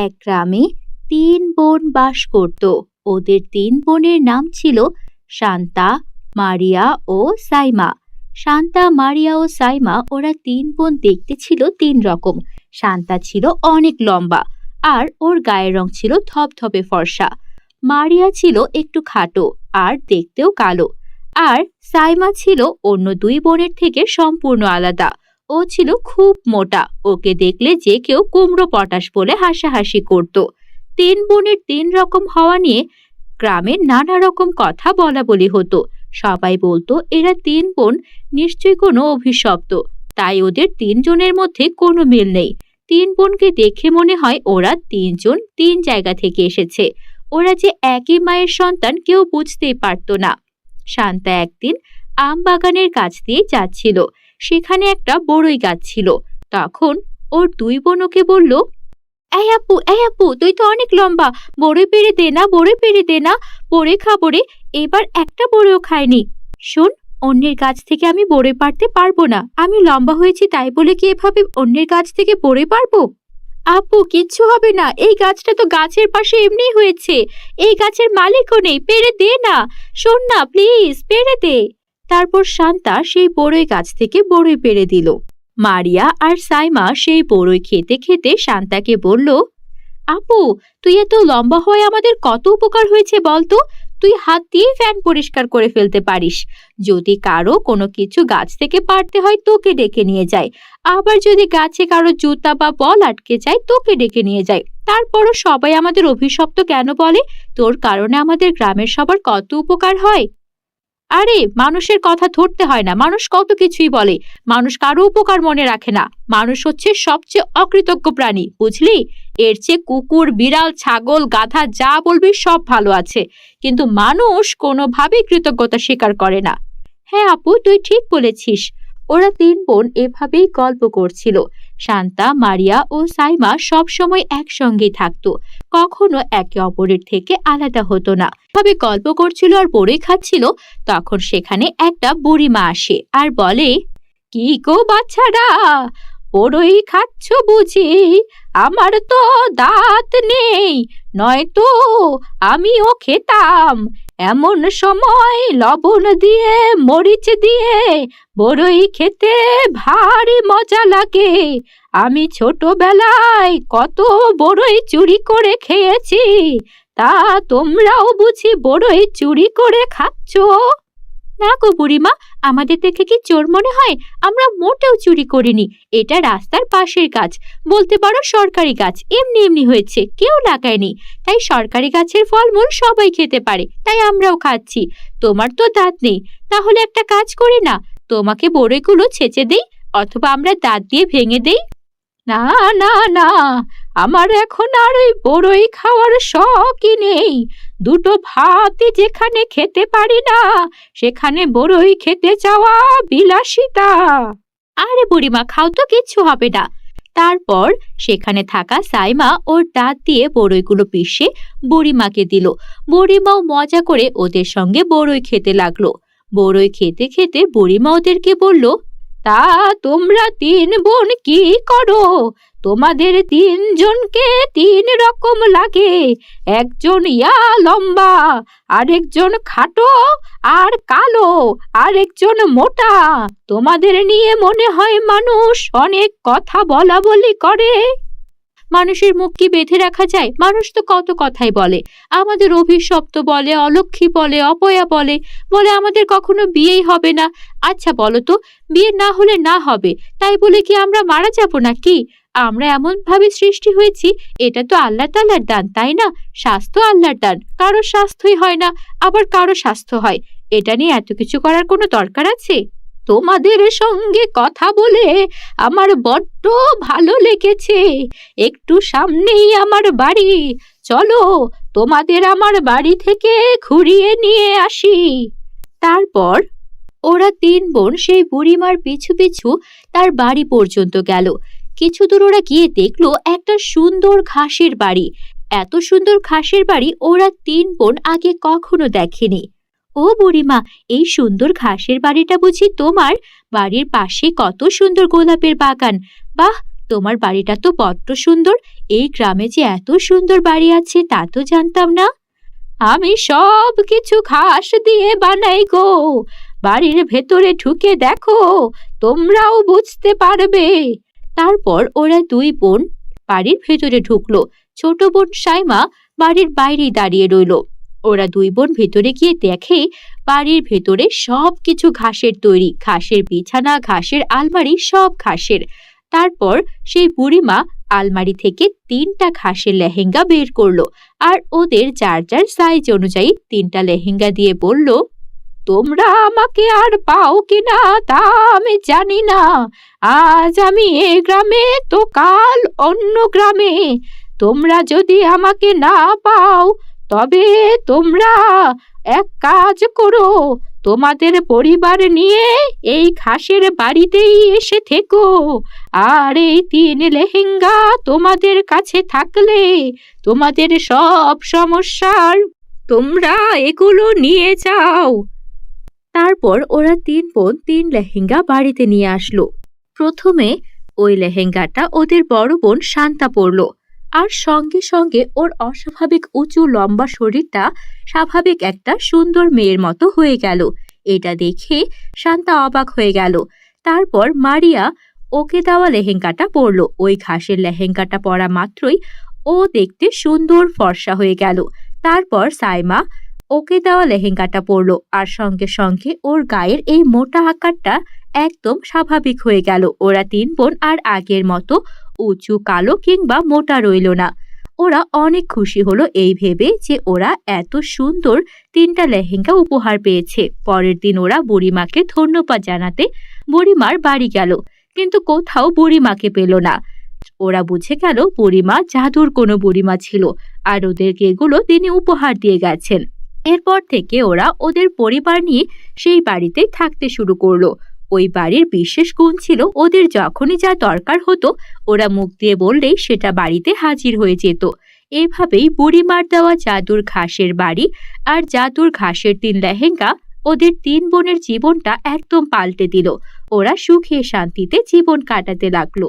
এক গ্রামে তিন বোন বাস করত। ওদের তিন বোনের নাম ছিল শান্তা, মারিয়া ও সাইমা। শান্তা, মারিয়া ও সাইমা ওরা তিন বোন দেখতে ছিল তিন রকম। শান্তা ছিল অনেক লম্বা আর ওর গায়ের রং ছিল ধবধবে ফর্সা। মারিয়া ছিল একটু খাটো আর দেখতেও কালো। আর সাইমা ছিল অন্য দুই বোনের থেকে সম্পূর্ণ আলাদা। ও ছিল খুব মোটা, ওকে দেখলে যে কেউ কুমড়ো পটাশ বলে হাসাহাসি করত। তিন বোনের তিন রকম হওয়া নিয়ে গ্রামের নানা রকম কথা বলা বলি হতো। সবাই বলতো এরা তিন বোন নিশ্চয়ই কোনো অভিশপ্ত, তাই ওদের তিনজনের মধ্যে কোনো মিল নেই। তিন বোনকে দেখে মনে হয় ওরা তিনজন তিন জায়গা থেকে এসেছে। ওরা যে একই মায়ের সন্তান কেউ বুঝতেই পারতো না। শান্তা একদিন আম বাগানের কাছ দিয়ে যাচ্ছিল। সেখানে একটা বড়ই গাছ ছিল। তখন ওর দুই বোন ওকে বলল, এই আপু, তুই তো অনেক লম্বা, বড়ই পেড়ে দে না, বড়ই পেড়ে দে না, বড়ই খাবো রে। এবার একটা বড়ইও খাইনি। শোন, অন্যের গাছ থেকে আমি বড়ই পারতে পারবো না। আমি লম্বা হয়েছি তাই বলে কি এভাবে অন্যের গাছ থেকে বড়ই পারবো? আপু, কিচ্ছু হবে না, এই গাছটা তো গাছের পাশে এমনিই হয়েছে। এই গাছের মালিকও নেই, পেড়ে দে না। শোন না প্লিজ, পেড়ে দে। তারপর শান্তা সেই বড়ই গাছ থেকে বড়ই পেড়ে দিল। মারিয়া আর সাইমা সেই বড়ই খেতে খেতে শান্তাকে বলল, আপু, তুই এত লম্বা হয়ে আমাদের কত উপকার হয়েছে বলতো। তুই হাত দিয়ে ফ্যান পরিষ্কার করে ফেলতে পারিস। যদি কারো কোনো কিছু গাছ থেকে পারতে হয় তোকে ডেকে নিয়ে যায়। আবার যদি গাছে কারো জুতা বা বল আটকে যায় তোকে ডেকে নিয়ে যায়। তারপরও সবাই আমাদের অভিশপ্ত কেন বলে? তোর কারণে আমাদের গ্রামের সবার কত উপকার হয়। আরে, মানুষের কথা ধরতে হয় না, মানুষ কত কিছুই বলে। মানুষ কারো উপকার মনে রাখে না। মানুষ হচ্ছে সবচেয়ে অকৃতজ্ঞ প্রাণী, বুঝলি? এর চেয়ে কুকুর, বিড়াল, ছাগল, গাধা যা বলবি সব ভালো আছে, কিন্তু মানুষ কোনোভাবেই কৃতজ্ঞতা স্বীকার করে না। হ্যাঁ আপু, তুই ঠিক বলেছিস। ওরা তিন বোন এভাবেই গল্প করছিল। শান্তা, মারিয়া ও সাইমা সব সময় একসঙ্গেই থাকতো, কখনো একে অপরের থেকে আলাদা হতো না। ভাবে গল্প করছিল আর বড়ই খাচ্ছিল, তখন সেখানে একটা বুড়িমা আসে আর বলে, কি গো বাচ্চারা, বড়ই খাচ্ছ বুঝি? আমার তো দাঁত নেই, নয়তো আমিও খেতাম। এমন সময় লবণ দিয়ে মরিচ দিয়ে বড়ই খেতে ভারী মজা লাগে। আমি ছোটবেলায় কত বড়ই চুরি করে খেয়েছি, তা তোমরাও বুঝি বড়ই চুরি করে খাচ্ছ? না গো বুড়িমা, আমাদের দেখে কি চোর মনে হয়? আমরা মোটেও চুরি করিনি। এটা রাস্তার পাশের গাছ, বলতে পারো সরকারি গাছ। এমনি এমনি হয়েছে, কেউ লাগায়নি। তাই সরকারি গাছের ফলমূল সবাই খেতে পারে, তাই আমরাও খাচ্ছি। তোমার তো দাঁত নেই, তাহলে একটা কাজ করি না, তোমাকে বড়ইগুলো ছেঁচে দেই, অথবা আমরা দাঁত দিয়ে ভেঙে দেই। না না না, আমার এখন আর ওই বড়ই খাওয়ার শখই নেই। দুটো ভাতই যেখানে খেতে পারি না, সেখানে বড়ই খেতে চাওয়া বিলাসিতা। আরে বুড়িমা, খাও তো, কিচ্ছু হবে না। তারপর সেখানে থাকা সাইমা ওর দাঁত দিয়ে বড়ইগুলো পিষে বুড়িমাকে দিল। বুড়িমাও মজা করে ওদের সঙ্গে বড়ই খেতে লাগলো। বড়ই খেতে খেতে বুড়িমা ওদেরকে বলল, তা তোমরা তিন বোন কি করো? তোমাদের তিনজনকে তিন রকম লাগে। একজন লম্বা, আরেকজন খাটো আর কালো, আরেকজন মোটা। তোমাদের নিয়ে মনে হয় মানুষ অনেক কথা বলা বলি করে। মানুষের মুখ কি বেঁধে রাখা যায়? মানুষ তো কত কথাই বলে। আমাদের অভিশপ্ত বলে, অলক্ষী বলে, অপয়া বলে, বলে আমাদের কখনো বিয়েই হবে না। আচ্ছা বলো তো, বিয়ে না হলে না হবে, তাই বলে কি আমরা মারা যাব নাকি? আমরা এমন ভাবে সৃষ্টি হয়েছি, এটা তো আল্লাহ তাআলার দান, তাই না? স্বাস্থ্য আল্লাহর দান, কারো স্বাস্থ্যই হয় না, আবার কারো স্বাস্থ্য হয়। এটা নিয়ে এত কিছু করার কোনো দরকার আছে? তোমাদের সঙ্গে কথা বলে আমার বড্ড ভালো লেগেছে। একটু সামনেই আমার বাড়ি, চলো তোমাদের আমার বাড়ি থেকে ঘুরিয়ে নিয়ে আসি। তারপর ওরা তিন বোন সেই বুড়িমার পিছু পিছু তার বাড়ি পর্যন্ত গেল। কিছু দূর ওরা গিয়ে দেখলো একটা সুন্দর ঘাসের বাড়ি। এত সুন্দর ঘাসের বাড়ি ওরা তিন বোন আগে কখনো দেখেনি। ও বুড়িমা, এই সুন্দর ঘাসের বাড়িটা বুঝি তোমার? বাড়ির পাশে কত সুন্দর গোলাপের বাগান। বাহ, তোমার বাড়িটা তো বড্ড সুন্দর। এই গ্রামে যে এত সুন্দর বাড়ি আছে তা তো জানতাম না। আমি সব কিছু ঘাস দিয়ে বানাই গো। বাড়ির ভেতরে ঢুকে দেখো, তোমরাও বুঝতে পারবে। তারপর ওরা দুই বোন বাড়ির ভেতরে ঢুকলো। ছোট বোন সাইমা বাড়ির বাইরেই দাঁড়িয়ে রইলো। ওরা দুই বোন ভেতরে গিয়ে দেখে বাড়ির ভেতরে সবকিছু ঘাসের তৈরি, ঘাসের বিছানা, ঘাসের আলমারি, সব ঘাসের। তারপর সেই বুড়িমা আলমারি থেকে 3টা ঘাসের লেহেঙ্গা বের করলো আর ওদের যার যার সাইজ অনুযায়ী 3টা লেহেঙ্গা দিয়ে বলল, তোমরা আমাকে আর পাও কিনা তা আমি জানি না। আজ আমি এ গ্রামে তো কাল অন্য গ্রামে। তোমরা যদি আমাকে না পাও তবে তোমরা এক কাজ করো, তোমাদের পরিবার নিয়ে এই ঘাসের বাড়িতেই এসে থেকো। আর এই 3 লেহেঙ্গা তোমাদের কাছে থাকলে তোমাদের সব সমস্যার তোমরা এগুলো নিয়ে যাও। তারপর ওরা 3 বোন 3 লেহেঙ্গা বাড়িতে নিয়ে আসলো। প্রথমে ওই লেহেঙ্গাটা ওদের বড় বোন শান্তা পরলো, আর সঙ্গে সঙ্গে ওর অস্বাভাবিক উঁচু লম্বা শরীরটা স্বাভাবিক একটা সুন্দর মেয়ের মতো হয়ে গেল। এটা দেখে শান্তা অবাক হয়ে গেল। তারপর মারিয়া ওকে দেওয়া লেহেঙ্গাটা পরলো। ওই ঘাসের লেহেঙ্গাটা পরা মাত্রই ও দেখতে সুন্দর ফর্সা হয়ে গেল। তারপর সাইমা ওকে দেওয়া লেহেঙ্গাটা পরলো, আর সঙ্গে সঙ্গে ওর গায়ের এই মোটা আকারটা একদম স্বাভাবিক হয়ে গেল। ওরা 3 বোন আর আগের মতো উঁচু, কালো কিংবা মোটা রইল না। ওরা অনেক খুশি হলো এই ভেবে যে ওরা এত সুন্দর 3টা লেহেঙ্গা উপহার পেয়েছে। পরের দিন ওরা বুড়িমাকে ধন্যবাদ জানাতে বুড়িমার বাড়ি গেল, কিন্তু কোথাও বুড়িমাকে পেল না। ওরা বুঝে গেল বুড়িমা জাদুর কোনো বুড়িমা ছিল, আর ওদেরকে এগুলো তিনি উপহার দিয়ে গেছেন। এরপর থেকে ওরা ওদের পরিবার নিয়ে সেই বাড়িতেই থাকতে শুরু করলো। ওই বাড়ির বিশেষ গুণ ছিল ওদের যখনই যা দরকার হতো ওরা মুখ দিয়ে বললেই সেটা বাড়িতে হাজির হয়ে যেত। এভাবেই বুড়িমার দেওয়া জাদুর ঘাসের বাড়ি আর জাদুর ঘাসের 3 লেহেঙ্গা ওদের 3 বোনের জীবনটা একদম পাল্টে দিল। ওরা সুখে শান্তিতে জীবন কাটাতে লাগলো।